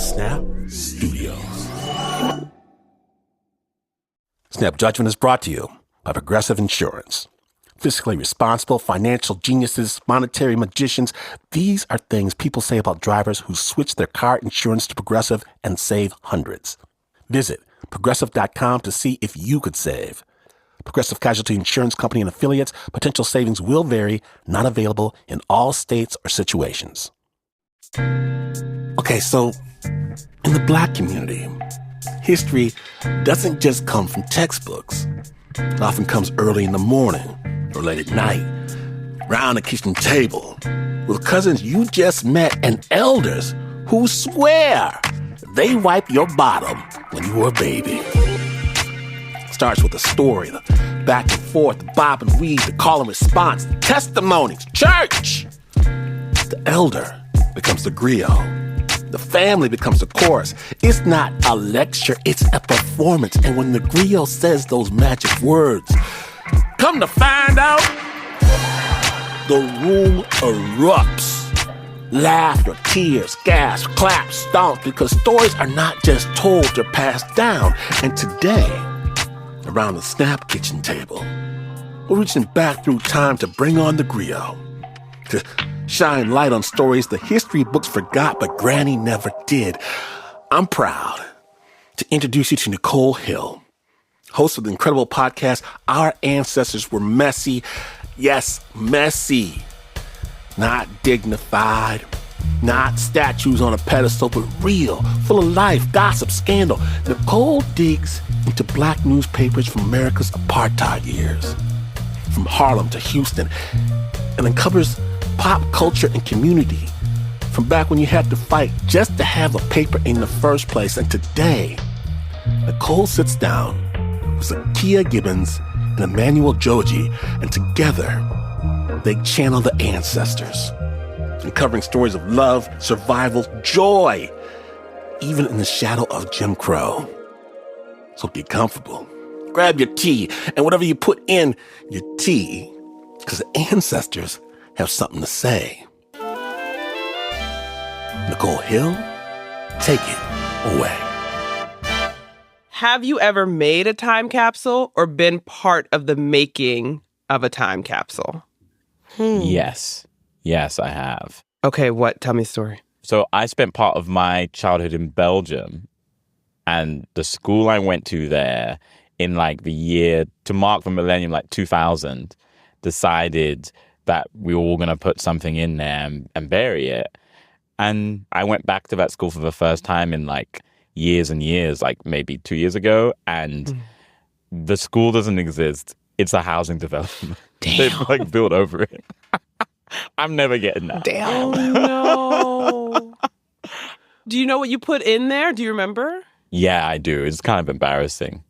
Snap Studios. Snap Judgment is brought to you by Progressive Insurance. Fiscally responsible, financial geniuses, monetary magicians. These are things people say about drivers who switch their car insurance to Progressive and save hundreds. Visit Progressive.com to see if you could save. Progressive Casualty Insurance Company and affiliates. Potential savings will vary. Not available in all states or situations. Okay, so in the Black community, history doesn't just come from textbooks. It often comes early in the morning or late at night, around the kitchen table, with cousins you just met and elders who swear they wiped your bottom when you were a baby. Starts with a story, the back and forth, the bob and weave, the call and response, the testimonies, church. The elder becomes the griot. The family becomes the chorus. It's not a lecture, it's a performance. And when the griot says those magic words, come to find out, the room erupts. Laughter, tears, gasps, claps, stomps, because stories are not just told, they're passed down. And today, around the Snap kitchen table, we're reaching back through time to bring on the griot, to shine light on stories the history books forgot, but Granny never did. I'm proud to introduce you to Nichole Hill, host of the incredible podcast, Our Ancestors Were Messy. Yes, messy. Not dignified, not statues on a pedestal, but real, full of life, gossip, scandal. Nichole digs into Black newspapers from America's apartheid years, from Harlem to Houston, and uncovers pop culture and community from back when you had to fight just to have a paper in the first place. And today, Nichole sits down with Zakiya Gibbons and Emmanuel Joji, and together they channel the ancestors, uncovering stories of love, survival, joy, even in the shadow of Jim Crow. So get comfortable, grab your tea, and whatever you put in your tea, because the ancestors have something to say. Nichole Hill, take it away. Have you ever made a time capsule or been part of the making of a time capsule? Yes. Yes, I have. Okay, what? Tell me a story. So I spent part of my childhood in Belgium, and the school I went to there in like the year to mark the millennium, like 2000, decided that we were all going to put something in there and bury it. And I went back to that school for the first time in like years and years, like maybe 2 years ago. And the school doesn't exist. It's a housing development. Damn. They've like built over it. I'm never getting that. Damn. Oh, no. Do you know what you put in there? Do you remember? Yeah, I do. It's kind of embarrassing.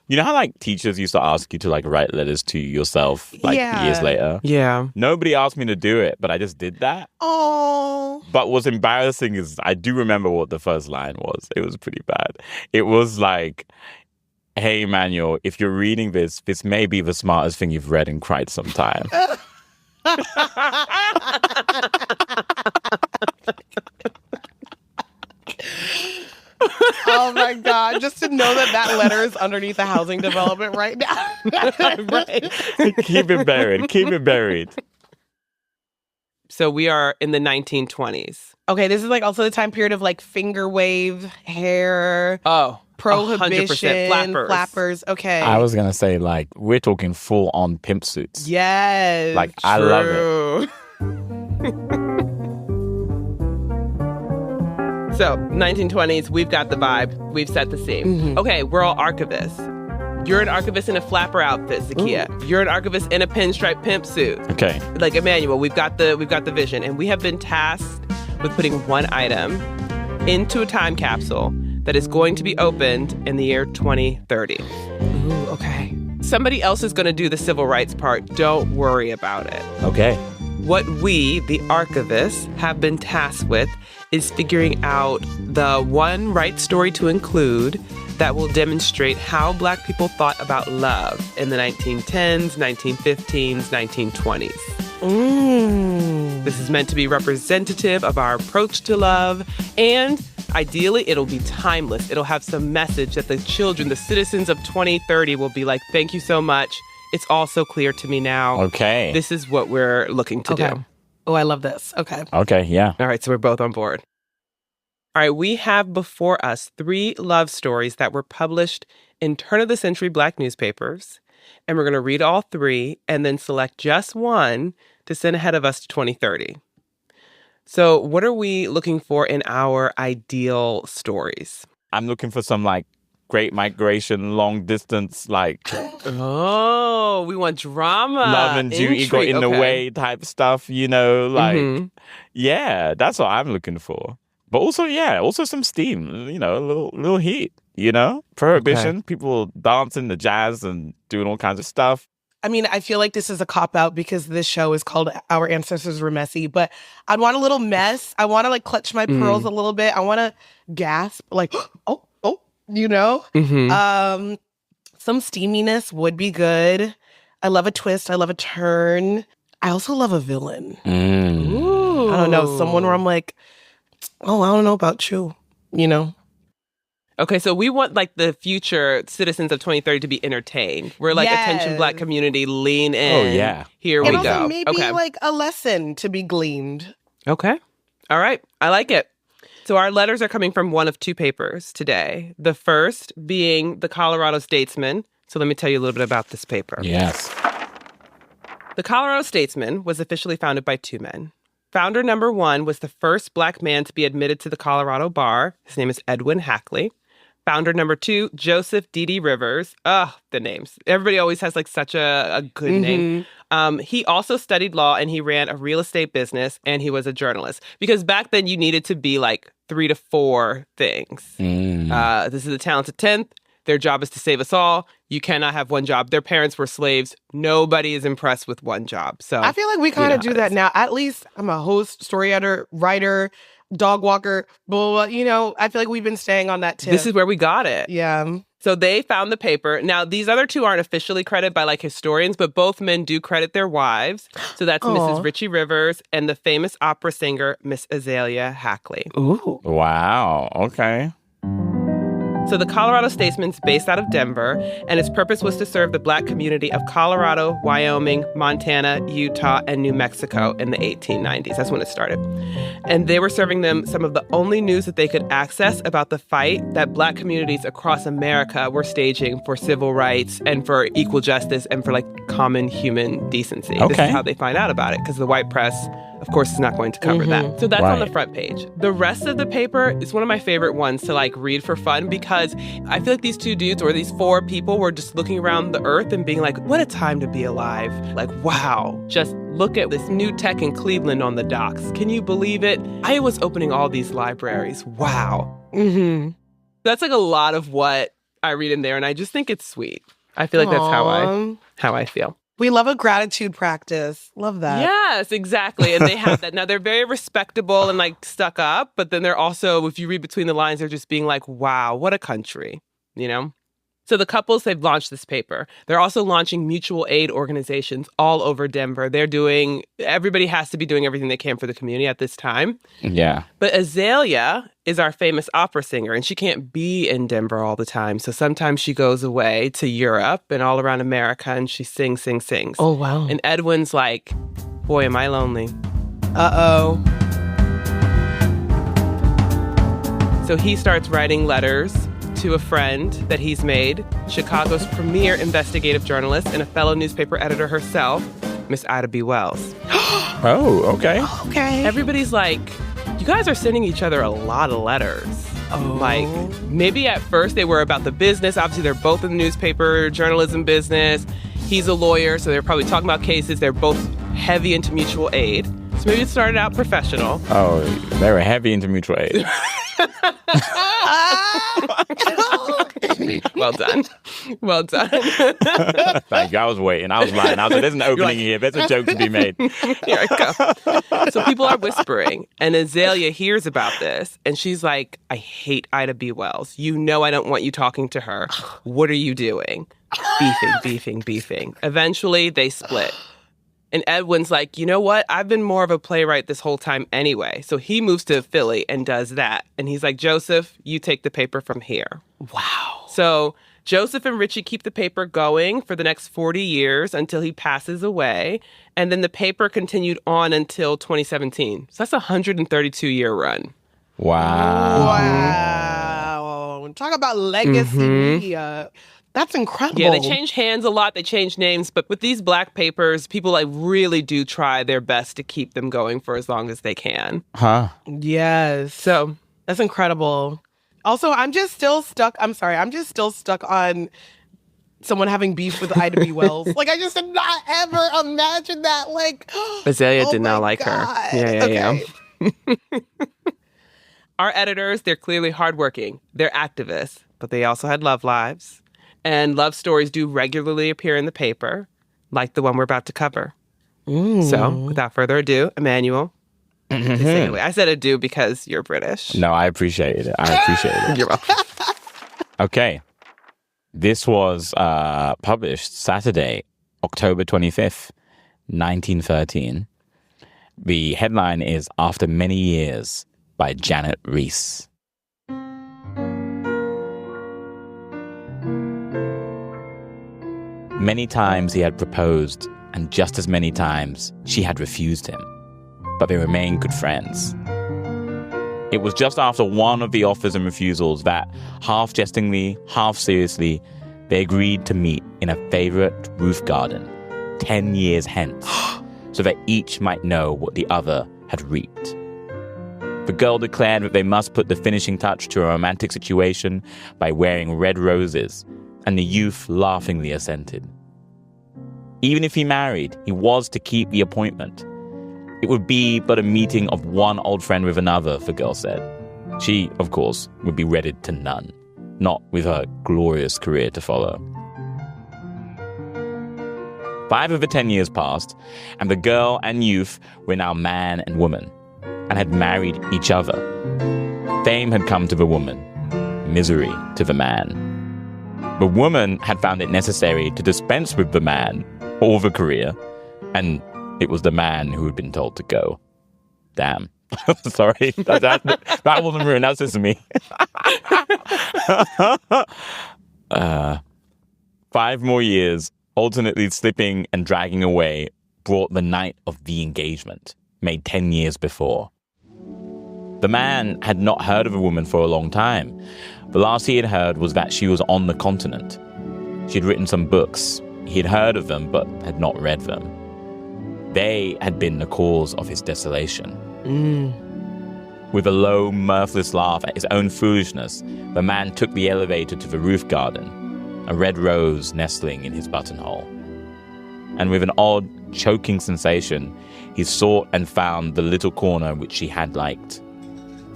You know how like teachers used to ask you to like write letters to yourself like years later? Yeah. Nobody asked me to do it, but I just did that. Oh. But what's embarrassing is I do remember what the first line was. It was pretty bad. It was like, hey, Emmanuel, if you're reading this, this may be the smartest thing you've read in quite some time. Oh my God. Just to know that letter is underneath the housing development right now. Right. Keep it buried. Keep it buried. So we are in the 1920s. Okay, this is like also the time period of like finger wave, hair. Oh, Prohibition, 100% flappers. Okay. I was going to say, like, we're talking full-on pimp suits. Yes. Like, I love it. So, 1920s, we've got the vibe. We've set the scene. Mm-hmm. Okay, we're all archivists. You're an archivist in a flapper outfit, Zakiya. Ooh. You're an archivist in a pinstripe pimp suit. Okay. Like Emmanuel, we've got the vision, and we have been tasked with putting one item into a time capsule that is going to be opened in the year 2030. Ooh, okay. Somebody else is going to do the civil rights part. Don't worry about it. Okay. What we, the archivists, have been tasked with is figuring out the one right story to include that will demonstrate how Black people thought about love in the 1910s, 1915s, 1920s. This is meant to be representative of our approach to love, and ideally, it'll be timeless. It'll have some message that the children, the citizens of 2030 will be like, thank you so much. It's all so clear to me now. Okay. This is what we're looking to do. Oh, I love this. Okay. Okay, yeah. All right, so we're both on board. All right, we have before us 3 love stories that were published in turn-of-the-century Black newspapers, and we're going to read all 3 and then select just one to send ahead of us to 2030. So what are we looking for in our ideal stories? I'm looking for some, like, great migration, long distance, like... Oh, we want drama. love and duty got in the way type stuff, you know? Like, yeah, that's what I'm looking for. But also, also some steam, you know, a little heat, you know? Prohibition, people dancing the jazz and doing all kinds of stuff. I mean, I feel like this is a cop-out because this show is called Our Ancestors Were Messy, but I'd want a little mess. I want to, like, clutch my pearls a little bit. I want to gasp, like, oh, you know? Some steaminess would be good. I love a twist. I love a turn. I also love a villain. Ooh. I don't know, someone where I'm like, oh, I don't know about you, you know? Okay, so we want, like, the future citizens of 2030 to be entertained. We're like, attention Black community, lean in. Oh, yeah. Here And we also go. maybe, like, a lesson to be gleaned. Okay. All right. I like it. So our letters are coming from one of 2 papers today. The first being the Colorado Statesman. So let me tell you a little bit about this paper. Yes. The Colorado Statesman was officially founded by 2 men. Founder number 1 was the first Black man to be admitted to the Colorado bar. His name is Edwin Hackley. Founder number 2, Joseph D.D. Rivers. The names. Everybody always has, like, such a good name. He also studied law, and he ran a real estate business, and he was a journalist. Because back then, you needed to be, like, 3 to 4 things. This is a talented 10th. Their job is to save us all. You cannot have one job. Their parents were slaves. Nobody is impressed with one job. So I feel like we kind of do that now. At least I'm a host, story editor, writer, dog walker, blah, blah, blah. You know, I feel like we've been staying on that tip. This is where we got it. Yeah. So they found the paper. Now, these other 2 aren't officially credited by, like, historians, but both men do credit their wives. So that's Mrs. Richie Rivers and the famous opera singer, Miss Azalea Hackley. Ooh. Wow. Okay. So the Colorado Statesman's based out of Denver, and its purpose was to serve the Black community of Colorado, Wyoming, Montana, Utah, and New Mexico in the 1890s. That's when it started. And they were serving them some of the only news that they could access about the fight that Black communities across America were staging for civil rights and for equal justice and for, like, common human decency. Okay. This is how they find out about it, because the white press, of course, is not going to cover that. So that's on the front page. The rest of the paper is one of my favorite ones to, like, read for fun, because I feel like these 2 dudes or these 4 people were just looking around the earth and being like, what a time to be alive. Like, wow, just look at this new tech in Cleveland on the docks. Can you believe it? Iowa's opening all these libraries. Wow. That's, like, a lot of what I read in there, and I just think it's sweet. I feel like that's how I feel. We love a gratitude practice. Love that. Yes, exactly. And they have that. Now, they're very respectable and, like, stuck up, but then they're also, if you read between the lines, they're just being like, wow, what a country, you know? So the couples, they've launched this paper. They're also launching mutual aid organizations all over Denver. Everybody has to be doing everything they can for the community at this time. Yeah. But Azalea is our famous opera singer, and she can't be in Denver all the time. So sometimes she goes away to Europe and all around America, and she sings. Oh, wow. And Edwin's like, boy, am I lonely. Uh-oh. So he starts writing letters to a friend that he's made, Chicago's premier investigative journalist and a fellow newspaper editor herself, Miss Ida B. Wells. Oh, okay. Okay. Everybody's like, you guys are sending each other a lot of letters. Oh. Like, maybe at first they were about the business. Obviously, they're both in the newspaper, journalism business. He's a lawyer, so they're probably talking about cases. They're both heavy into mutual aid. So maybe it started out professional. Oh, they were heavy into mutual aid. Well done. Well done. Thank you. I was waiting. I was lying. I was like, there's an opening here. There's a joke to be made. Here I go. So people are whispering, and Azalea hears about this, and she's like, I hate Ida B. Wells. You know I don't want you talking to her. What are you doing? Beefing. Eventually, they split. And Edwin's like, you know what? I've been more of a playwright this whole time anyway. So he moves to Philly and does that. And he's like, Joseph, you take the paper from here. Wow. So Joseph and Richie keep the paper going for the next 40 years until he passes away. And then the paper continued on until 2017. So that's a 132-year run. Wow. Wow. Talk about legacy media. That's incredible. Yeah, they change hands a lot. They change names. But with these black papers, people like really do try their best to keep them going for as long as they can. Huh? Yes. So That's incredible. Also, I'm just still stuck on someone having beef with Ida B. Wells. Like, I just did not ever imagine that. Like, Azalea oh did not my like God. her. Yeah. Okay. Our editors, they're clearly hardworking. They're activists, but they also had love lives. And love stories do regularly appear in the paper, like the one we're about to cover. So, without further ado, Emmanuel. I said ado because you're British. No, I appreciate it. You're welcome. Okay. This was published Saturday, October 25th, 1913. The headline is After Many Years by Janet Reese. Many times he had proposed, and just as many times she had refused him. But they remained good friends. It was just after one of the offers and refusals that, half jestingly, half seriously, they agreed to meet in a favorite roof garden 10 years hence, so that each might know what the other had reaped. The girl declared that they must put the finishing touch to a romantic situation by wearing red roses, and the youth laughingly assented. Even if he married, he was to keep the appointment. It would be but a meeting of one old friend with another, the girl said. She, of course, would be wedded to none, not with her glorious career to follow. 5 of the 10 years passed, and the girl and youth were now man and woman, and had married each other. Fame had come to the woman, misery to the man. The woman had found it necessary to dispense with the man or the career, and it was the man who had been told to go. Damn. Sorry, that wasn't ruined. That's just me. 5 more years, alternately slipping and dragging away, brought the night of the engagement, made 10 years before. The man had not heard of the woman for a long time. The last he had heard was that she was on the continent. She had written some books. He had heard of them, but had not read them. They had been the cause of his desolation. With a low, mirthless laugh at his own foolishness, the man took the elevator to the roof garden, a red rose nestling in his buttonhole. And with an odd, choking sensation, he sought and found the little corner which she had liked.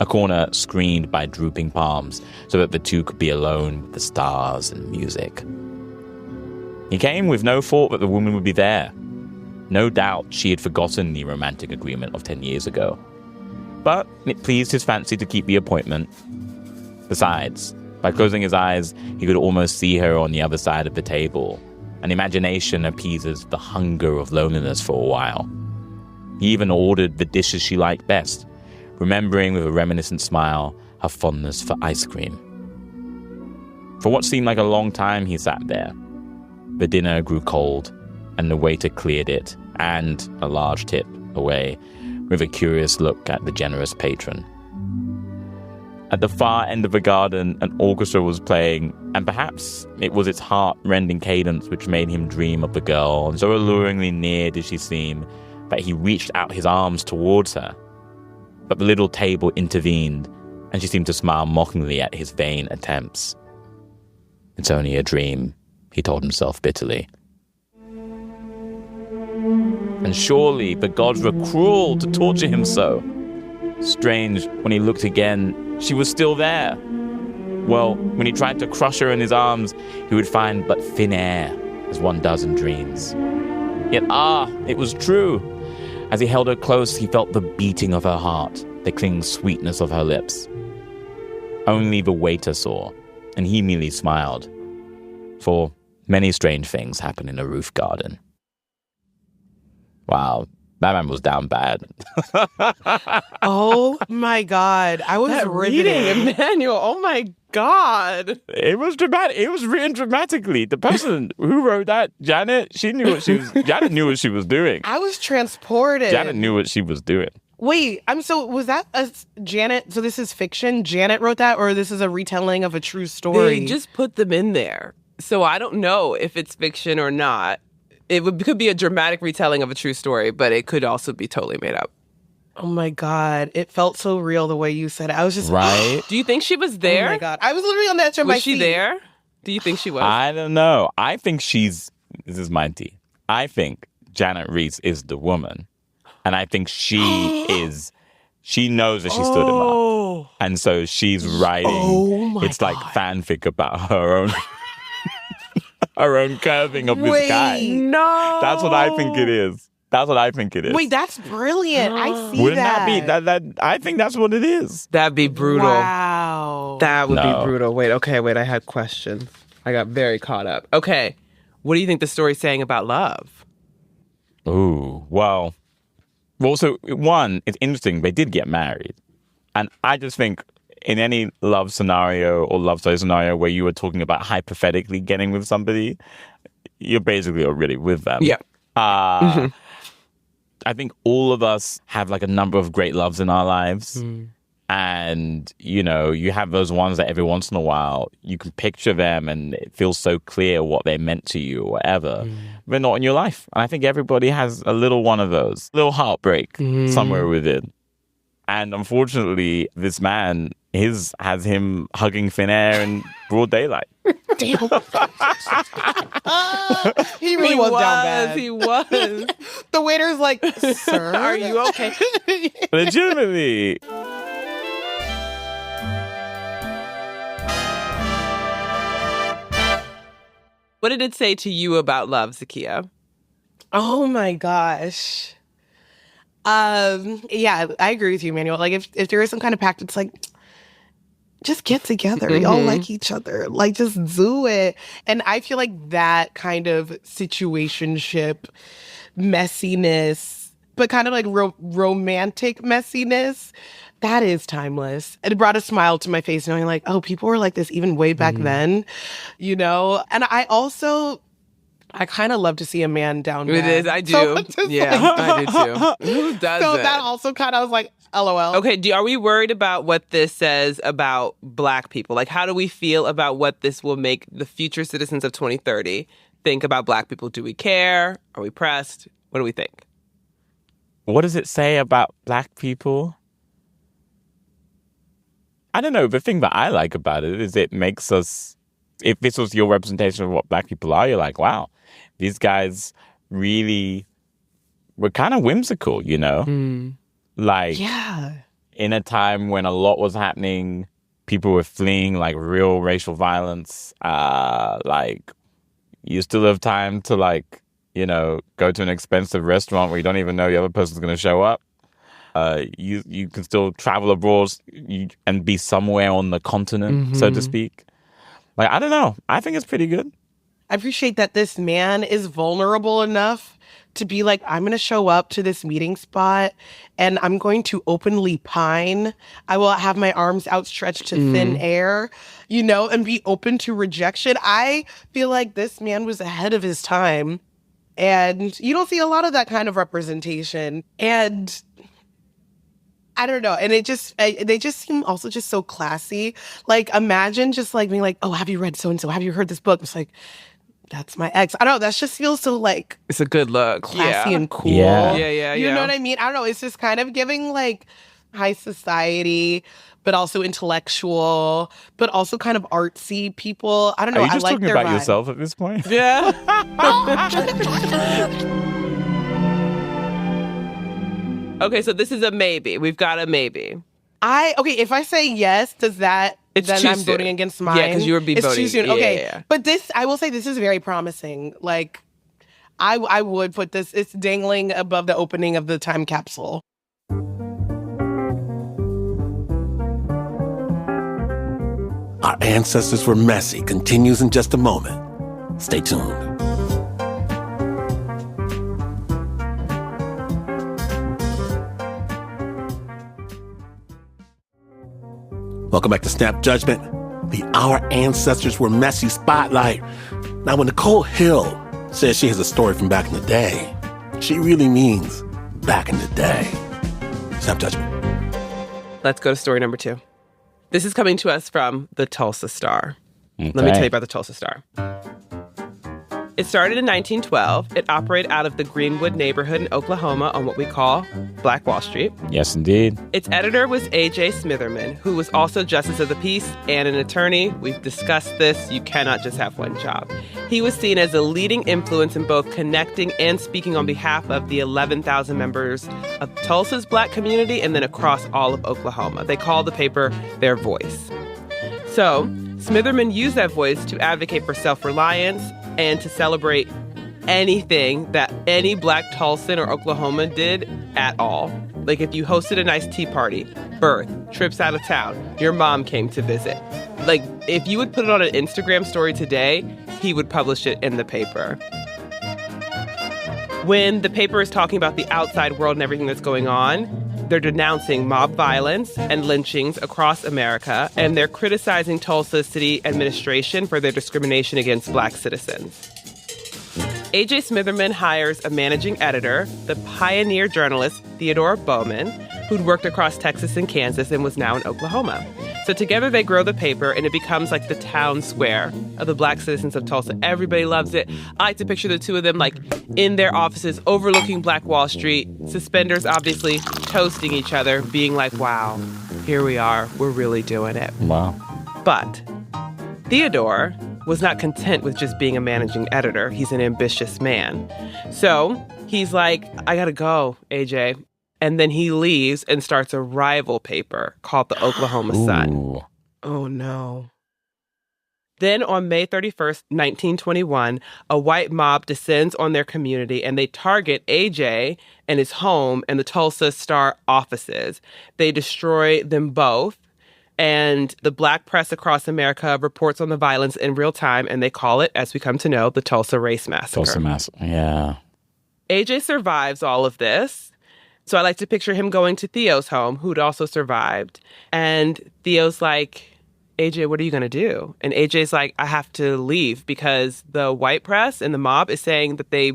A corner screened by drooping palms, so that the two could be alone with the stars and music. He came with no thought that the woman would be there. No doubt she had forgotten the romantic agreement of 10 years ago. But it pleased his fancy to keep the appointment. Besides, by closing his eyes, he could almost see her on the other side of the table, and imagination appeases the hunger of loneliness for a while. He even ordered the dishes she liked best, remembering with a reminiscent smile her fondness for ice cream. For what seemed like a long time, he sat there. The dinner grew cold, and the waiter cleared it, and a large tip away, with a curious look at the generous patron. At the far end of the garden, an orchestra was playing, and perhaps it was its heart-rending cadence which made him dream of the girl, and so alluringly near did she seem that he reached out his arms towards her. But the little table intervened, and she seemed to smile mockingly at his vain attempts. It's only a dream, he told himself bitterly. And surely the gods were cruel to torture him so. Strange, when he looked again, she was still there. Well, when he tried to crush her in his arms, he would find but thin air, as one does in dreams. Yet, it was true. As he held her close, he felt the beating of her heart, the clinging sweetness of her lips. Only the waiter saw, and he merely smiled. For many strange things happen in a roof garden. Wow. That man was down bad. Oh my God. I was That riveting. reading, Emmanuel. Oh my God. It was dramatic. It was written dramatically. The person who wrote that, Janet, Janet knew what she was doing. I was transported. Janet knew what she was doing. Wait, was that a Janet? So this is fiction? Janet wrote that, or this is a retelling of a true story? They just put them in there. So I don't know if it's fiction or not. Could be a dramatic retelling of a true story, but it could also be totally made up. Oh my God. It felt so real the way you said it. I was just... Right? Do you think she was there? Oh my God. I was literally on the edge of my Was she seat. there? Do you think she was? I don't know. I think this is my tea. I think Janet Reese is the woman. And I think she knows that she stood him up. And so she's writing, it's like fanfic about her own... her own curving of this guy. No. That's what I think it is. Wait, that's brilliant. I see Wouldn't that. that be that? I think that's what it is. That'd be brutal. Wow. That would No. be brutal. Wait, I had questions. I got very caught up. Okay. What do you think the story's saying about love? Ooh, well, so one, it's interesting. They did get married. And I just think in any love scenario or love story scenario where you were talking about hypothetically getting with somebody, you're basically already with them. Yeah. I think all of us have like a number of great loves in our lives. And, you have those ones that every once in a while you can picture them and it feels so clear what they meant to you or whatever. They're not in your life. And I think everybody has a little one of those, little heartbreak somewhere within. And unfortunately, this man, has him hugging thin air in broad daylight. Damn. He really was down bad. He was. The waiter's like, sir? Are you okay? Legitimately. What did it say to you about love, Zakiya? Oh my gosh. Yeah, I agree with you, Emmanuel. Like if there is some kind of pact, it's like, just get together. Y'all like each other. Like, just do it. And I feel like that kind of situationship messiness, but kind of like romantic messiness, that is timeless. It brought a smile to my face knowing like, oh, people were like this even way back then, And I kind of love to see a man down bad. It is. I do. So it's just Yeah, like- I do too. Who doesn't? So that also kind of was like, LOL. Okay, are we worried about what this says about Black people? Like, how do we feel about what this will make the future citizens of 2030 think about Black people? Do we care? Are we pressed? What do we think? What does it say about Black people? I don't know. The thing that I like about it is it makes us, if this was your representation of what Black people are, you're like, wow, these guys really were kind of whimsical, Like, Yeah. in a time when a lot was happening, people were fleeing like real racial violence. Like, you still have time to go to an expensive restaurant where you don't even know the other person's going to show up. You can still travel abroad and be somewhere on the continent, so to speak. Like, I don't know. I think it's pretty good. I appreciate that this man is vulnerable enough to be like, I'm going to show up to this meeting spot and I'm going to openly pine. I will have my arms outstretched to thin air, and be open to rejection. I feel like this man was ahead of his time, and you don't see a lot of that kind of representation. And I don't know. And they just seem also just so classy. Like, imagine just like being like, oh, have you read so-and-so? Have you heard this book? It's like, that's my ex. I don't know. That just feels so like It's a good look. classy and cool. Yeah. You know what I mean? I don't know. It's just kind of giving like high society, but also intellectual, but also kind of artsy people. I don't know. Are you just I like talking their about vibe. yourself at this point? Yeah. Okay, so this is a maybe. We've got a maybe. If I say yes, does that It's then too I'm soon. voting against mine? Yeah, 'cause you would be it's voting- too soon. yeah, Okay. yeah. But I will say this is very promising. Like, I would put this, it's dangling above the opening of the time capsule. Our ancestors were messy continues in just a moment. Stay tuned. Welcome back to Snap Judgment, the Our Ancestors Were Messy Spotlight. Now, when Nichole Hill says she has a story from back in the day, she really means back in the day. Snap Judgment. Let's go to story number 2. This is coming to us from the Tulsa Star. Okay. Let me tell you about the Tulsa Star. It started in 1912. It operated out of the Greenwood neighborhood in Oklahoma on what we call Black Wall Street. Yes, indeed. Its editor was A.J. Smitherman, who was also Justice of the Peace and an attorney. We've discussed this. You cannot just have one job. He was seen as a leading influence in both connecting and speaking on behalf of the 11,000 members of Tulsa's Black community and then across all of Oklahoma. They called the paper their voice. So, Smitherman used that voice to advocate for self-reliance and to celebrate anything that any Black Tulsan or Oklahoman did at all. Like if you hosted a nice tea party, birth, trips out of town, your mom came to visit. Like if you would put it on an Instagram story today, he would publish it in the paper. When the paper is talking about the outside world and everything that's going on, they're denouncing mob violence and lynchings across America, and they're criticizing Tulsa city administration for their discrimination against Black citizens. A.J. Smitherman hires a managing editor, the pioneer journalist Theodore Bowman, who'd worked across Texas and Kansas and was now in Oklahoma. So together they grow the paper, and it becomes like the town square of the Black citizens of Tulsa. Everybody loves it. I like to picture the two of them like in their offices overlooking Black Wall Street, suspenders obviously toasting each other, being like, wow, here we are. We're really doing it. Wow. But Theodore was not content with just being a managing editor. He's an ambitious man. So he's like, I gotta go, AJ. And then he leaves and starts a rival paper called the Oklahoma Sun. Ooh. Oh, no. Then on May 31st, 1921, a white mob descends on their community and they target AJ and his home and the Tulsa Star offices. They destroy them both. And the Black press across America reports on the violence in real time, and they call it, as we come to know, the Tulsa Race Massacre. Tulsa Massacre, yeah. AJ survives all of this. So I like to picture him going to Theo's home, who'd also survived. And Theo's like, AJ, what are you going to do? And AJ's like, I have to leave because the white press and the mob is saying that they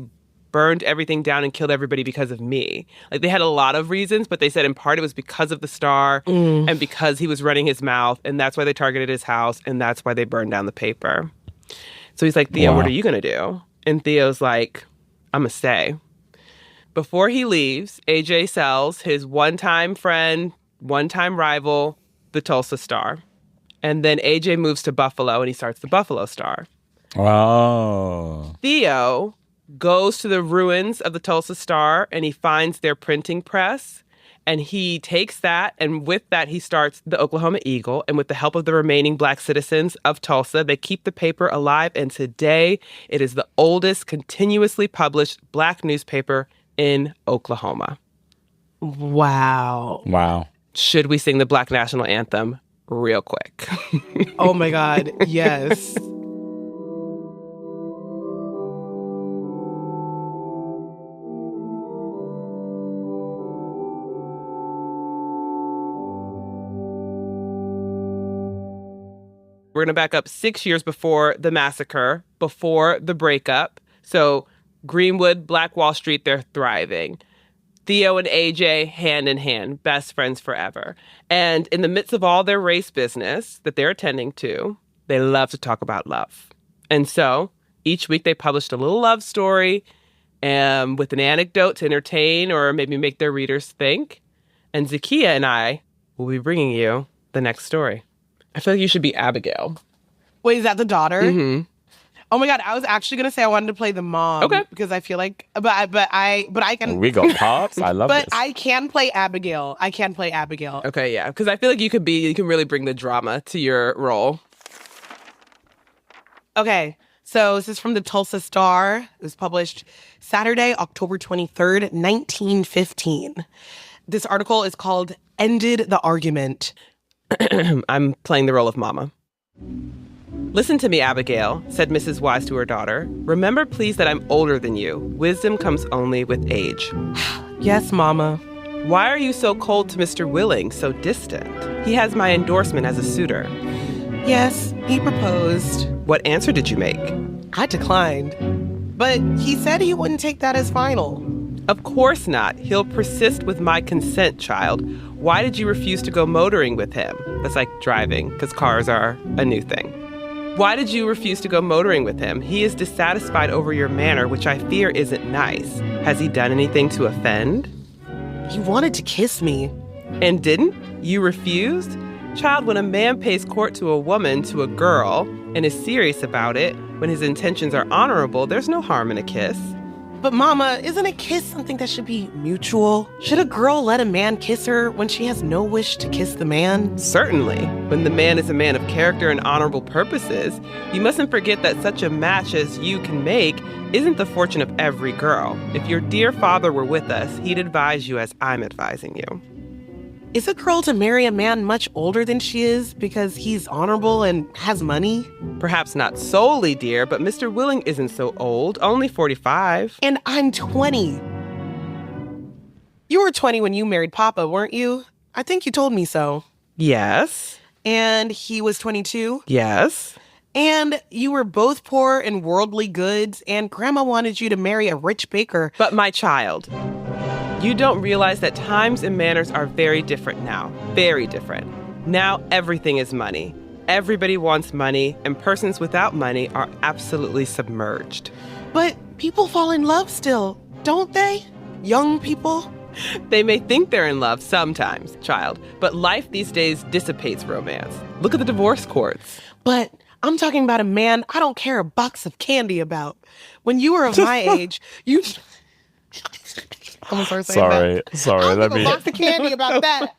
burned everything down and killed everybody because of me. Like, they had a lot of reasons, but they said in part it was because of the Star and because he was running his mouth, and that's why they targeted his house, and that's why they burned down the paper. So he's like, Theo, what are you going to do? And Theo's like, I'm going to stay. Before he leaves, AJ sells his one-time friend, one-time rival, the Tulsa Star. And then AJ moves to Buffalo, and he starts the Buffalo Star. Oh. Theo goes to the ruins of the Tulsa Star, and he finds their printing press, and he takes that, and with that, he starts the Oklahoma Eagle, and with the help of the remaining Black citizens of Tulsa, they keep the paper alive, and today, it is the oldest continuously published Black newspaper in Oklahoma. Wow. Wow. Should we sing the Black National Anthem real quick? Oh my God, yes. We're going to back up 6 years before the massacre, before the breakup. So Greenwood, Black Wall Street, they're thriving. Theo and AJ, hand in hand, best friends forever. And in the midst of all their race business that they're attending to, they love to talk about love. And so each week they published a little love story with an anecdote to entertain or maybe make their readers think. And Zakiya and I will be bringing you the next story. I feel like you should be Abigail. Wait, is that the daughter? Mm-hmm. Oh my God, I was actually gonna say I wanted to play the mom. Okay. Because I feel like, but I can. We got parts. I love But this. I can play Abigail. I can play Abigail. Okay, yeah. Because I feel like you can really bring the drama to your role. Okay, so this is from the Tulsa Star. It was published Saturday, October 23rd, 1915. This article is called Ended the Argument. I'm playing the role of Mama. Listen to me, Abigail, said Mrs. Wise to her daughter. Remember, please, that I'm older than you. Wisdom comes only with age. Yes, Mama. Why are you so cold to Mr. Willing, so distant? He has my endorsement as a suitor. Yes, he proposed. What answer did you make? I declined. But he said he wouldn't take that as final. Of course not. He'll persist with my consent, child. Why did you refuse to go motoring with him? That's like driving, because cars are a new thing. Why did you refuse to go motoring with him? He is dissatisfied over your manner, which I fear isn't nice. Has he done anything to offend? He wanted to kiss me. And didn't? You refused? Child, when a man pays court to a woman, to a girl, and is serious about it, when his intentions are honorable, there's no harm in a kiss. But Mama, isn't a kiss something that should be mutual? Should a girl let a man kiss her when she has no wish to kiss the man? Certainly. When the man is a man of character and honorable purposes, you mustn't forget that such a match as you can make isn't the fortune of every girl. If your dear father were with us, he'd advise you as I'm advising you. Is a girl to marry a man much older than she is because he's honorable and has money? Perhaps not solely, dear, but Mr. Willing isn't so old, only 45. And I'm 20. You were 20 when you married Papa, weren't you? I think you told me so. Yes. And he was 22? Yes. And you were both poor in worldly goods, and Grandma wanted you to marry a rich baker. But my child, you don't realize that times and manners are very different now. Very different. Now everything is money. Everybody wants money, and persons without money are absolutely submerged. But people fall in love still, don't they? Young people? They may think they're in love sometimes, child, but life these days dissipates romance. Look at the divorce courts. But I'm talking about a man I don't care a box of candy about. When you were of my age, you... Sorry. I'll give a box of candy about that.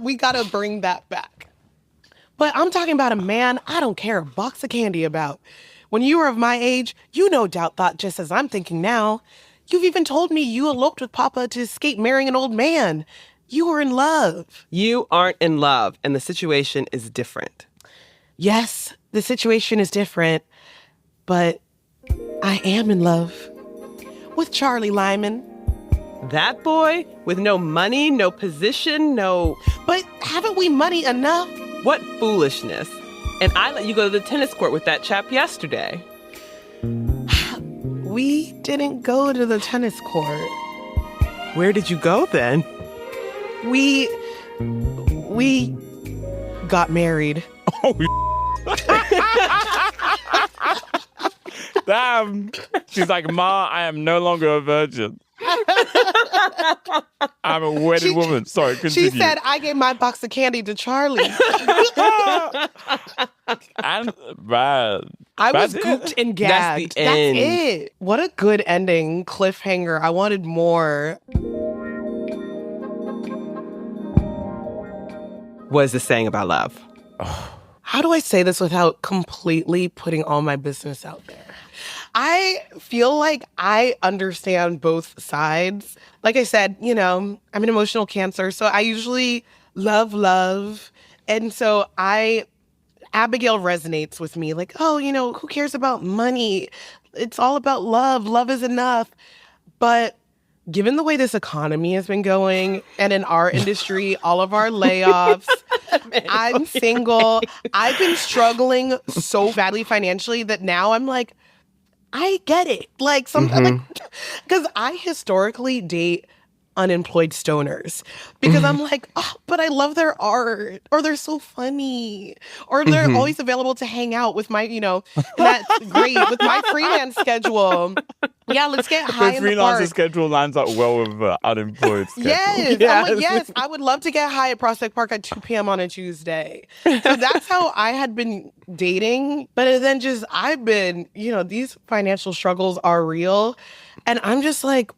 We gotta bring that back. But I'm talking about a man I don't care a box of candy about. When you were of my age, you no doubt thought just as I'm thinking now. You've even told me you eloped with Papa to escape marrying an old man. You were in love. You aren't in love, and the situation is different. Yes, the situation is different, but I am in love with Charlie Lyman. That boy? With no money, no position, no... But haven't we money enough? What foolishness. And I let you go to the tennis court with that chap yesterday. We didn't go to the tennis court. Where did you go then? We got married. Oh, damn. She's like, Ma, I am no longer a virgin. I'm a wedded woman. Sorry, continue. She said, I gave my box of candy to Charlie. And bad. I was That's gooped it. and gagged. That's the end. That's it. What a good ending. Cliffhanger. I wanted more. What is this saying about love? How do I say this without completely putting all my business out there? I feel like I understand both sides. Like I said, I'm an emotional Cancer, so I usually love. And so Abigail resonates with me. Like, who cares about money? It's all about love. Love is enough. But given the way this economy has been going, and in our industry, all of our layoffs, I'm single. I've been struggling so badly financially that now I'm like, I get it. Like, sometimes, because I historically date unemployed stoners because I'm like, but I love their art, or they're so funny, or they're always available to hang out with my, that's great with my freelance schedule. Yeah, let's get high in the park. The freelancer schedule lines up well with unemployed schedule. Yes. I'm like, yes, I would love to get high at Prospect Park at 2 p.m. on a Tuesday. So that's how I had been dating. But then I've been, these financial struggles are real. And I'm just like,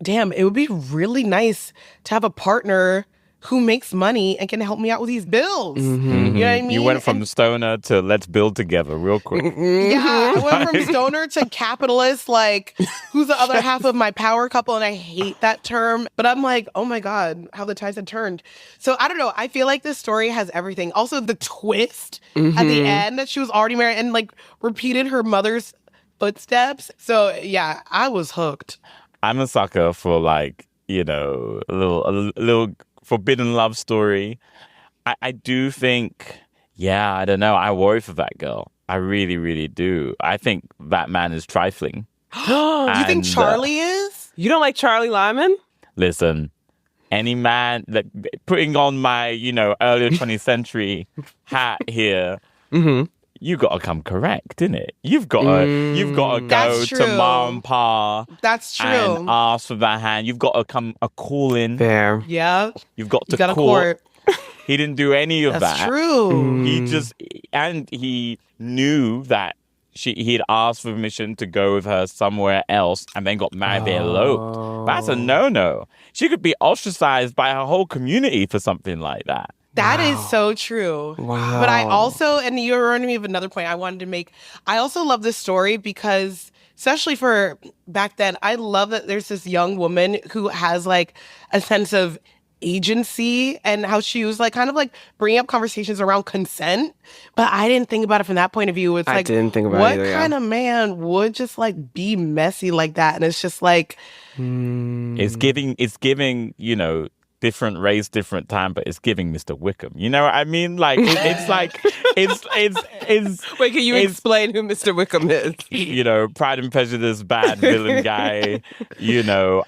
damn, it would be really nice to have a partner who makes money and can help me out with these bills. You know what I mean? You went from stoner to let's build together real quick. Yeah, I went from stoner to capitalist, like, who's the other half of my power couple? And I hate that term. But I'm like, oh my God, how the tides have turned. So I don't know. I feel like this story has everything. Also, the twist at the end that she was already married and, like, repeated her mother's footsteps. So yeah, I was hooked. I'm a sucker for like, a little forbidden love story. I do think, I don't know. I worry for that girl. I really, really do. I think that man is trifling. You think Charlie is? You don't like Charlie Lyman? Listen, any man that putting on my, earlier 20th century hat here, you got to come correct, innit? You've got to go That's to true. Ma and Pa. That's true. And ask for that hand. You've got to come a call in. Fair. Yeah. You've got to You got a court. He didn't do any of That's that. true. He knew that he'd asked for permission to go with her somewhere else and then got married. They eloped. That's a no-no. She could be ostracized by her whole community for something like that. That is so true. Wow. But I also, and you reminded me of another point I wanted to make. I also love this story because, especially for back then, I love that there's this young woman who has like a sense of agency and how she was like kind of like bringing up conversations around consent. But I didn't think about it from that point of view. It's I like, didn't think about what it either, kind of man would just like be messy like that? And it's just like, It's giving, different race, different time, but it's giving Mr. Wickham. You know what I mean? Like it's like it's Wait, can you explain who Mr. Wickham is? Pride and Prejudice, bad villain guy,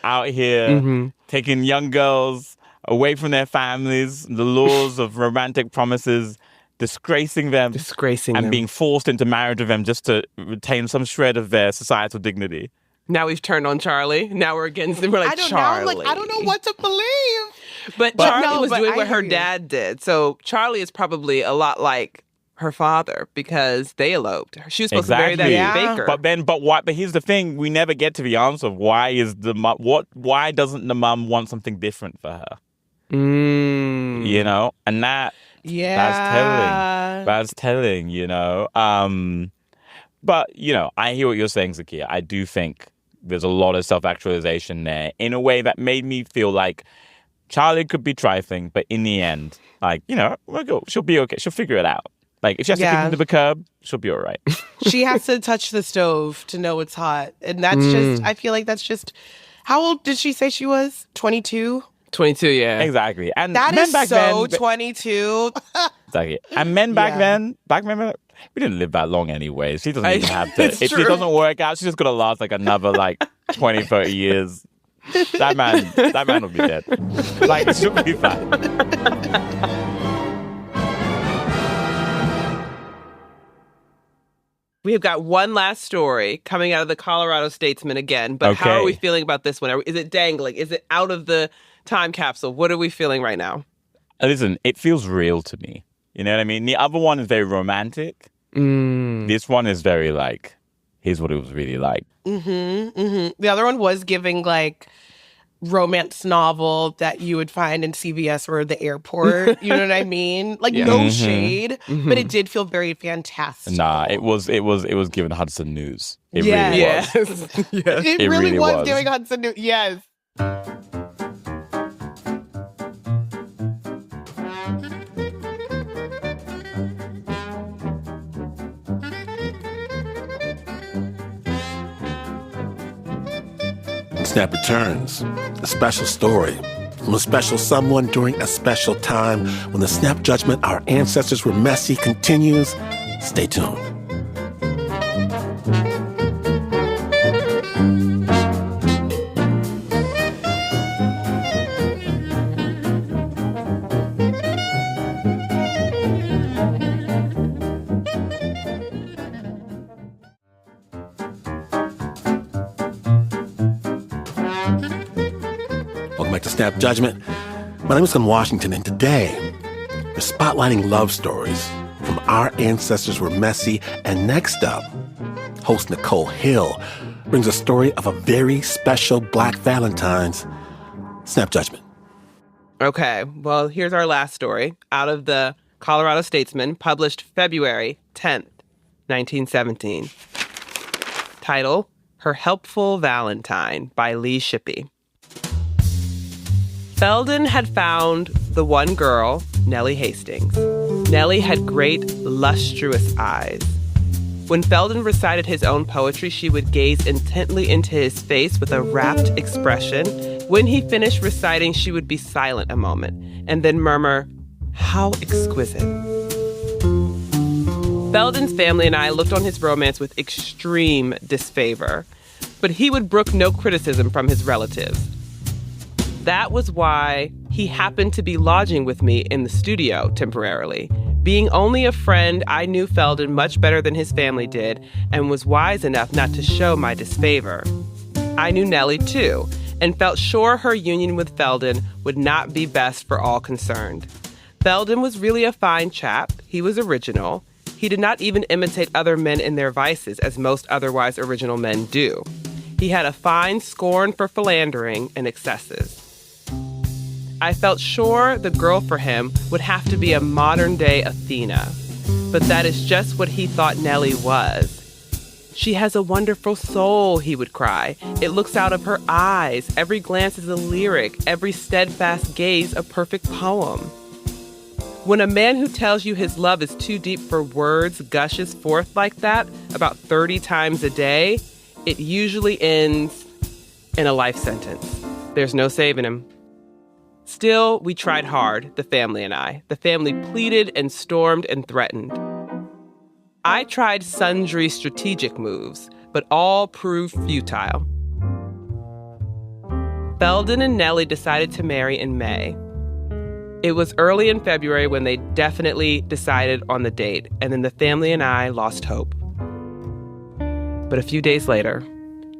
out here taking young girls away from their families, the laws of romantic promises, disgracing them and being forced into marriage with them just to retain some shred of their societal dignity. Now we've turned on Charlie. Now we're against him. We're like, Charlie. I don't know what to believe. But Charlie was but doing I what her hear you. dad did. So Charlie is probably a lot like her father because they eloped. She was supposed to marry that baker. But here's the thing: we never get to the answer of why why doesn't the mum want something different for her? And that's telling. But I hear what you're saying, Zakiya. I do think there's a lot of self-actualization there in a way that made me feel like Charlie could be trifling, but in the end, like, she'll be okay. She'll figure it out. Like, if she has to kick into the curb, she'll be all right. She has to touch the stove to know it's hot. And that's just, I feel like that's just, how old did she say she was? 22? 22, yeah. Exactly. And That men is back so then, 22. Exactly. And men back then, we didn't live that long anyway. She doesn't even have to. If it doesn't work out, she's just going to last like another 20, 30 years. That man will be dead. Like, she'll be fine. We have got one last story coming out of the Colorado Statesman again. But how are we feeling about this one? Is it dangling? Is it out of the time capsule? What are we feeling right now? Listen, it feels real to me. You know what I mean? The other one is very romantic. This one is very like, here's what it was really like. The other one was giving like romance novel that you would find in CVS or the airport. You know what I mean? Like no shade, but it did feel very fantastic. Nah, it was given Hudson News. It Yeah. really was. It really was giving Hudson News. Yes. Snap returns, a special story from a special someone during a special time. When the Snap Judgment, Our Ancestors Were Messy continues, stay tuned. Welcome back to Snap Judgment. My name is Glenn Washington, and today we're spotlighting love stories from Our Ancestors Were Messy. And next up, host Nichole Hill brings a story of a very special Black Valentine's. Snap Judgment. Okay, well, here's our last story out of the Colorado Statesman, published February 10th, 1917. Title, Her Helpful Valentine by Lee Shippey. Felden had found the one girl, Nellie Hastings. Nellie had great, lustrous eyes. When Felden recited his own poetry, she would gaze intently into his face with a rapt expression. When he finished reciting, she would be silent a moment and then murmur, "How exquisite." Felden's family and I looked on his romance with extreme disfavor, but he would brook no criticism from his relatives. That was why he happened to be lodging with me in the studio temporarily. Being only a friend, I knew Felden much better than his family did and was wise enough not to show my disfavor. I knew Nellie too, and felt sure her union with Felden would not be best for all concerned. Felden was really a fine chap. He was original. He did not even imitate other men in their vices, as most otherwise original men do. He had a fine scorn for philandering and excesses. I felt sure the girl for him would have to be a modern-day Athena, but that is just what he thought Nellie was. "She has a wonderful soul," he would cry. "It looks out of her eyes. Every glance is a lyric, every steadfast gaze a perfect poem." When a man who tells you his love is too deep for words gushes forth like that about 30 times a day, it usually ends in a life sentence. There's no saving him. Still, we tried hard, the family and I. The family pleaded and stormed and threatened. I tried sundry strategic moves, but all proved futile. Felden and Nellie decided to marry in May. It was early in February when they definitely decided on the date, and then the family and I lost hope. But a few days later,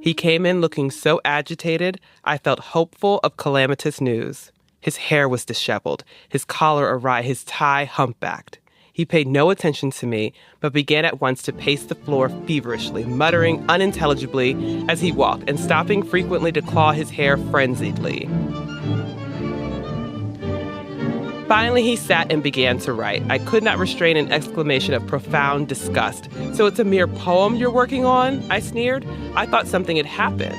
he came in looking so agitated, I felt hopeful of calamitous news. His hair was disheveled, his collar awry, his tie humpbacked. He paid no attention to me, but began at once to pace the floor feverishly, muttering unintelligibly as he walked and stopping frequently to claw his hair frenziedly. Finally, he sat and began to write. I could not restrain an exclamation of profound disgust. "So it's a mere poem you're working on?" I sneered. I thought something had happened.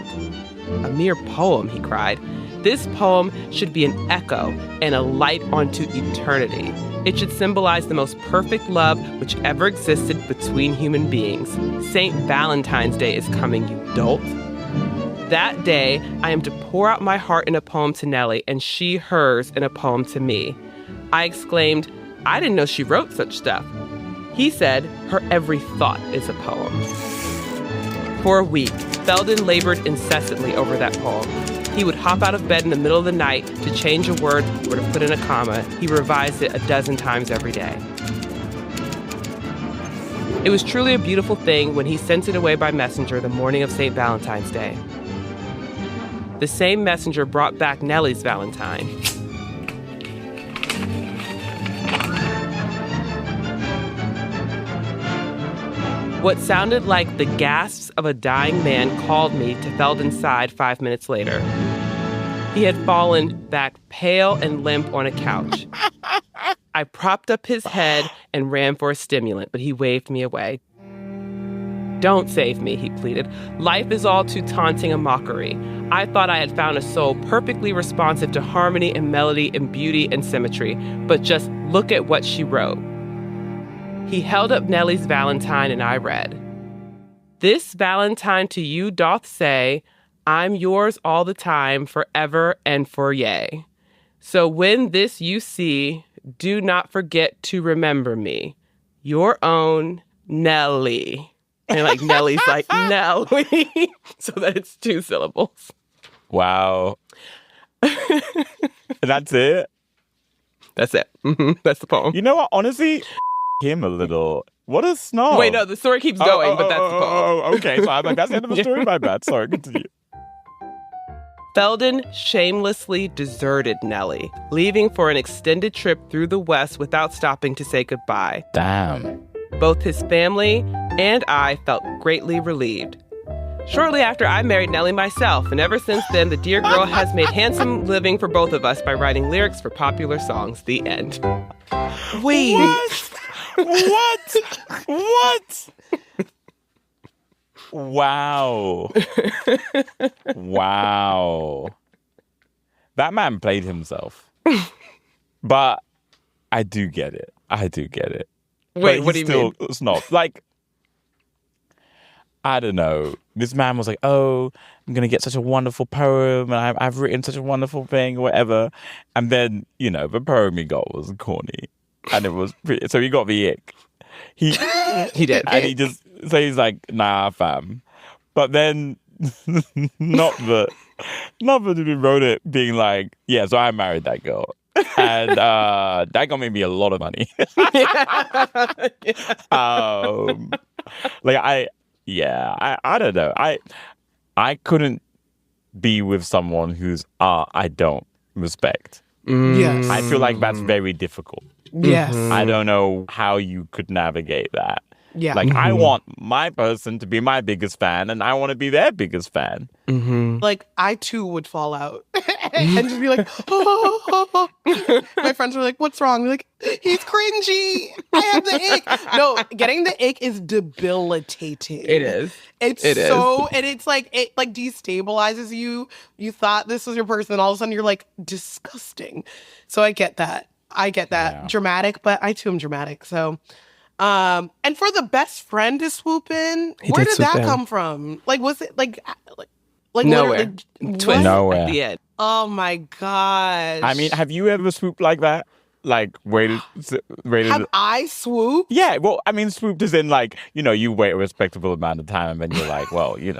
"A mere poem," he cried. "This poem should be an echo and a light onto eternity. It should symbolize the most perfect love which ever existed between human beings. St. Valentine's Day is coming, you dolt. That day, I am to pour out my heart in a poem to Nellie, and she hers in a poem to me." I exclaimed, "I didn't know she wrote such stuff." He said, "Her every thought is a poem." For a week, Felden labored incessantly over that poem. He would hop out of bed in the middle of the night to change a word or to put in a comma. He revised it a dozen times every day. It was truly a beautiful thing when he sent it away by messenger the morning of St. Valentine's Day. The same messenger brought back Nellie's Valentine. What sounded like the gasps of a dying man called me to Felden's side 5 minutes later. He had fallen back pale and limp on a couch. I propped up his head and ran for a stimulant, but he waved me away. "Don't save me," he pleaded. "Life is all too taunting a mockery. I thought I had found a soul perfectly responsive to harmony and melody and beauty and symmetry, but just look at what she wrote." He held up Nellie's Valentine and I read, "This Valentine to you doth say, I'm yours all the time, forever and for yea. So when this you see, do not forget to remember me. Your own Nellie." And like Nellie's like, Nellie, so that it's 2 syllables. Wow. That's it? That's it. That's the poem. You know what? Honestly, him a little. What a snob. Wait, no, the story keeps going, but that's the poem. Okay. So I'm like, that's the end of the story. My bad. Sorry, continue. Felden shamelessly deserted Nellie, leaving for an extended trip through the West without stopping to say goodbye. Damn. Both his family and I felt greatly relieved. Shortly after, I married Nellie myself, and ever since then, the dear girl has made handsome living for both of us by writing lyrics for popular songs. The end. Wait. What? What? Wow. Wow. That man played himself. But I do get it. Wait, what do you mean? It's not. Like, I don't know. This man was like, oh, I'm going to get such a wonderful poem and I've written such a wonderful thing or whatever. And then, the poem he got was corny. And it was pretty, so he got the ick. He did. And so he's like, nah, fam. But then, not that he wrote it being like, yeah, so I married that girl. And that girl made me a lot of money. I don't know. I couldn't be with someone whose art I don't respect. Yes. I feel like that's very difficult. Yes. I don't know how you could navigate that. Yeah. Like, I want my person to be my biggest fan, and I want to be their biggest fan. Like, I too would fall out and just be like, oh. My friends were like, what's wrong? They're like, he's cringy. I have the ick. No, getting the ick is debilitating. It is. And it's like, it like destabilizes you. You thought this was your person, and all of a sudden you're like, disgusting. So I get that. Yeah. Dramatic, but I too am dramatic. So, and for the best friend to swoop in, where did that come from? Like, was it like nowhere? Twist Nowhere. At the end. Oh my gosh. I mean, have you ever swooped like that? Like, rated? Have I swooped? Yeah, well, I mean, swooped is in like, you wait a respectable amount of time and then you're like, well, you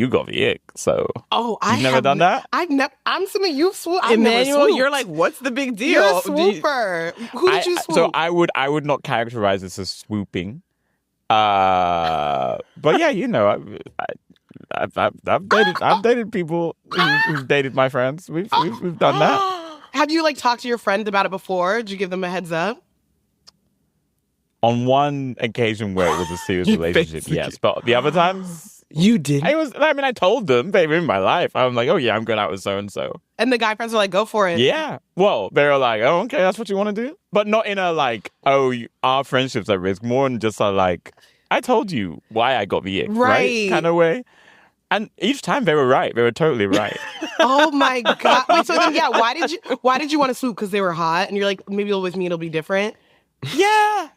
got the ick, so. Oh, You've never done that? I've never. I'm assuming you've swooped. I've never Emmanuel, swooped. you're like, what's the big deal? You're a swooper. Who did you swoop? So I would not characterize this as swooping. But yeah, I've dated people who've dated my friends. We've done that. Have you like talked to your friend about it before? Did you give them a heads up? On one occasion where it was a serious relationship, yes. But the other times, You did. I told them they were in my life. I'm like, oh yeah, I'm going out with so and so. And the guy friends were like, go for it. Yeah. Well, they were like, oh, okay, that's what you want to do, but not in a like, oh, our friendship's at risk. More in just a like, I told you why I got the ick, right? Kind of way. And each time they were right. They were totally right. Oh my God. Wait, so then, yeah, why did you want to swoop? Because they were hot? And you're like, maybe with me it'll be different? Yeah.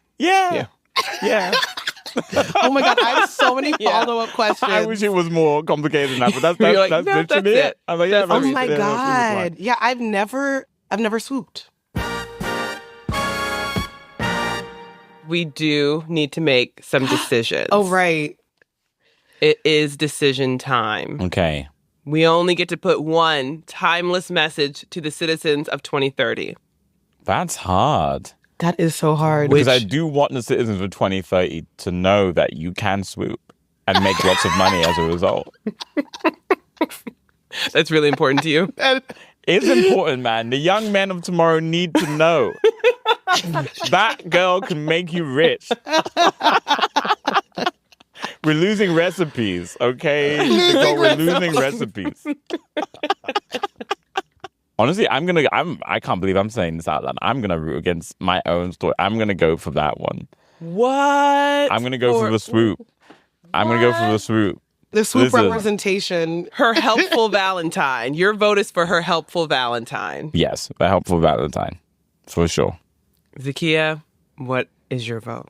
Oh my God, I have so many follow-up questions. I wish it was more complicated than that, but that's literally it. I'm like, yeah, oh my God. Yeah, I've never swooped. We do need to make some decisions. Oh, right. It is decision time. Okay. We only get to put one timeless message to the citizens of 2030. That's hard. That is so hard. Because I do want the citizens of 2030 to know that you can swoop and make lots of money as a result. That's really important to you? It's important, man. The young men of tomorrow need to know that girl can make you rich. We're losing recipes, okay? We're losing recipes. Honestly, I can't believe I'm saying this out loud. I'm going to root against my own story. I'm going to go for that one. What? I'm going to go for the swoop. I'm going to go for the swoop. The swoop representation. Her helpful Valentine. Your vote is for her helpful Valentine. Yes, the helpful Valentine. For sure. Zakiya, what is your vote?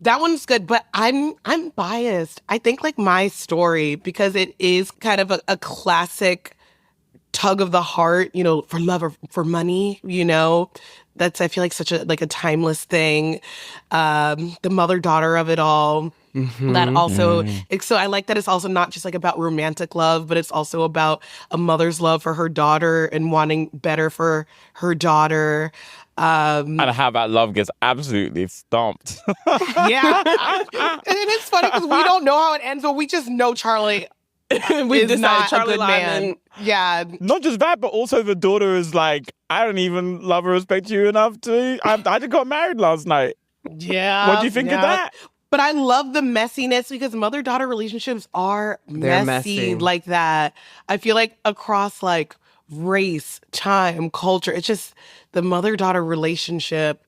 That one's good, but I'm biased. I think like my story, because it is kind of a classic tug of the heart, for love or for money, that's, I feel like such a timeless thing. The mother-daughter of it all. Mm-hmm. That also, so I like that it's also not just like about romantic love, but it's also about a mother's love for her daughter and wanting better for her daughter. And how that love gets absolutely stomped. Yeah. And it's funny because we don't know how it ends, but we just know Charlie is not Charlie a good man. Yeah. Not just that, but also the daughter is like, I don't even love or respect you enough to... I just got married last night. Yeah. What do you think of that? But I love the messiness because mother-daughter relationships are messy like that. I feel like across like race, time, culture, it's just the mother-daughter relationship.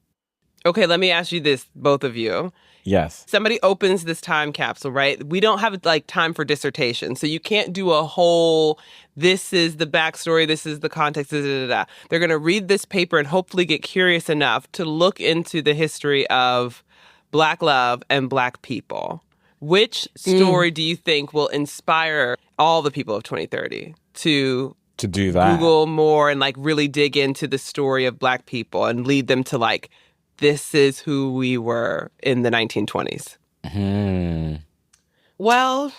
Okay, let me ask you this, both of you. Yes. Somebody opens this time capsule, right? We don't have like time for dissertation. So you can't do a whole, this is the backstory, this is the context, da, da, da, da. They're going to read this paper and hopefully get curious enough to look into the history of Black love and Black people. Which story do you think will inspire all the people of 2030 to do that? Google more and like really dig into the story of Black people and lead them to like, this is who we were in the 1920s? Well,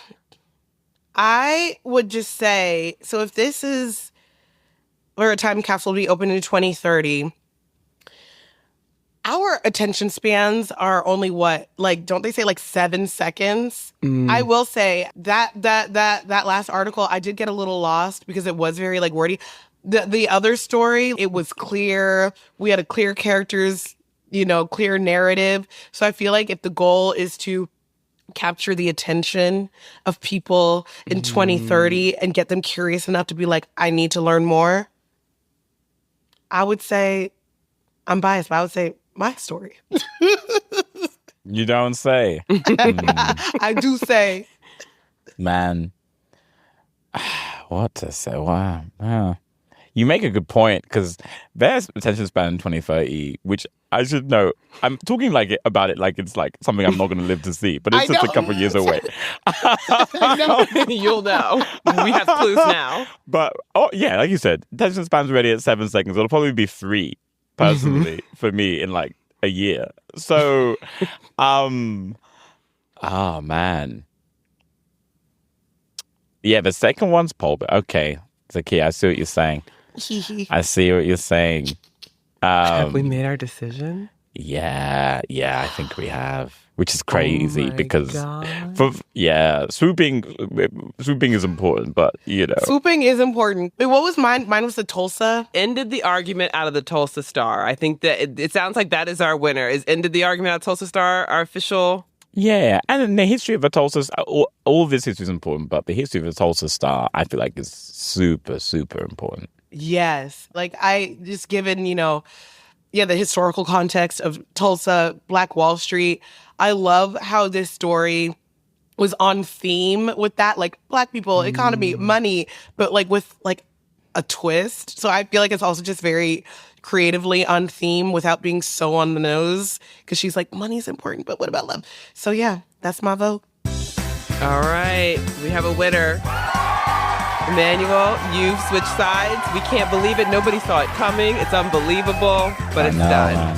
I would just say, so if this is where a time capsule will be open in 2030, our attention spans are only what, like, don't they say like 7 seconds? I will say that last article, I did get a little lost because it was very like wordy. The other story, it was clear. We had a clear characters, clear narrative. So I feel like if the goal is to capture the attention of people in 2030 and get them curious enough to be like, I need to learn more, I would say, I'm biased, but I would say my story. You don't say. I do say. Man. What to say? Wow. You make a good point, because there's attention span in 2030, which I should know. I'm talking about it like it's like something I'm not going to live to see, but it's just a couple of years away. You'll know. We have clues now. But, like you said, attention span's already at 7 seconds. It'll probably be 3, personally, for me in like a year. So, man. Yeah, the second one's pulpit. Okay, Zakiya, I see what you're saying. I see what you're saying. Have we made our decision? Yeah, I think we have. Which is crazy because, swooping is important, but swooping is important. Wait, what was mine? Mine was the Tulsa. Ended the argument out of the Tulsa Star. I think that it sounds like that is our winner. Is ended the argument out of Tulsa Star our official? Yeah, and in the history of the Tulsa Star, all of this history is important, but the history of the Tulsa Star, I feel like is super, super important. Yes, like I just given the historical context of Tulsa, Black Wall Street. I love how this story was on theme with that, like Black people, economy, money, but like with like a twist. So I feel like it's also just very creatively on theme without being so on the nose, because she's like, money's important, but what about love? So yeah, that's my vote. All right, we have a winner. Emmanuel, you've switched sides. We can't believe it. Nobody saw it coming. It's unbelievable, but it's done.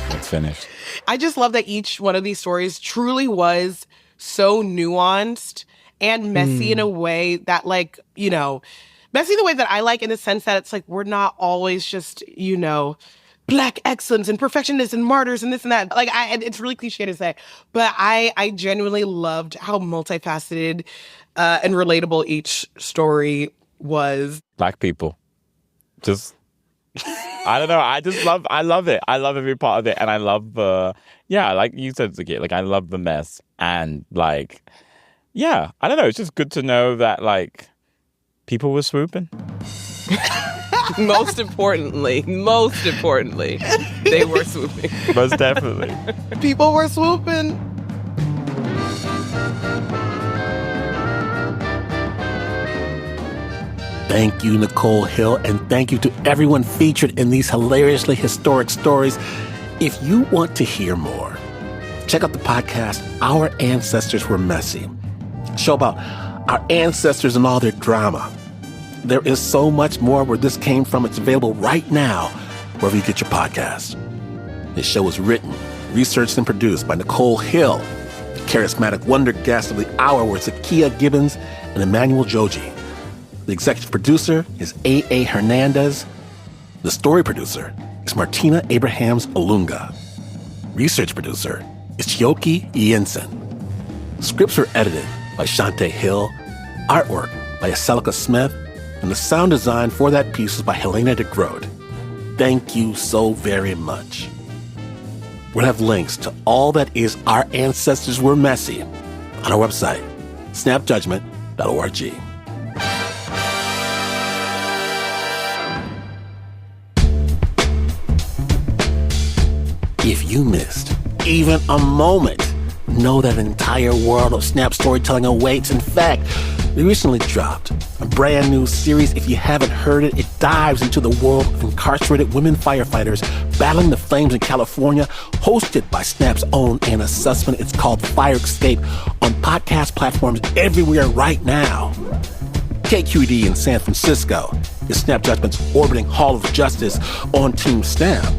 It's finished. I just love that each one of these stories truly was so nuanced and messy in a way that, like, messy the way that I like, in the sense that it's like we're not always just, Black excellence and perfectionists and martyrs and this and that. Like, it's really cliche to say, but I genuinely loved how multifaceted and relatable each story was. Black people. Just, I don't know. I love it. I love every part of it. And I love like you said, Zakiya, like I love the mess. And like, I don't know. It's just good to know that like people were swooping. Most importantly, they were swooping. Most definitely. People were swooping. Thank you, Nichole Hill, and thank you to everyone featured in these hilariously historic stories. If you want to hear more, check out the podcast, Our Ancestors Were Messy, a show about our ancestors and all their drama. There is so much more where this came from. It's available right now, wherever you get your podcasts. This show was written, researched, and produced by Nichole Hill. The charismatic wonder guests of the hour were Zakiya Gibbons and Emmanuel Joji. The executive producer is A.A. Hernandez. The story producer is Martina Abrahams Olunga. Research producer is Chioki Jensen. Scripts were edited by Shante Hill. Artwork by Aselika Smith. And the sound design for that piece was by Helena de Groot. Thank you so very much. We'll have links to all that is Our Ancestors Were Messy on our website, snapjudgment.org. If you missed even a moment, know that an entire world of Snap storytelling awaits. In fact, we recently dropped a brand new series. If you haven't heard it, it dives into the world of incarcerated women firefighters battling the flames in California, hosted by Snap's own Anna Sussman. It's called Fire Escape, on podcast platforms everywhere right now. KQED in San Francisco is Snap Judgment's orbiting Hall of Justice on Team Snap.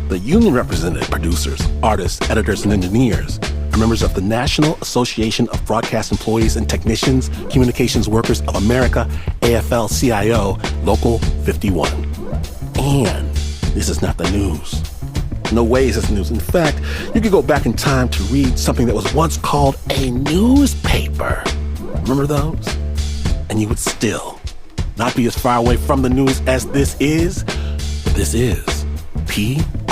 The union-represented producers, artists, editors, and engineers are members of the National Association of Broadcast Employees and Technicians, Communications Workers of America, AFL-CIO, Local 51. And this is not the news. No way is this news. In fact, you could go back in time to read something that was once called a newspaper. Remember those? And you would still not be as far away from the news as this is. But this is PBS.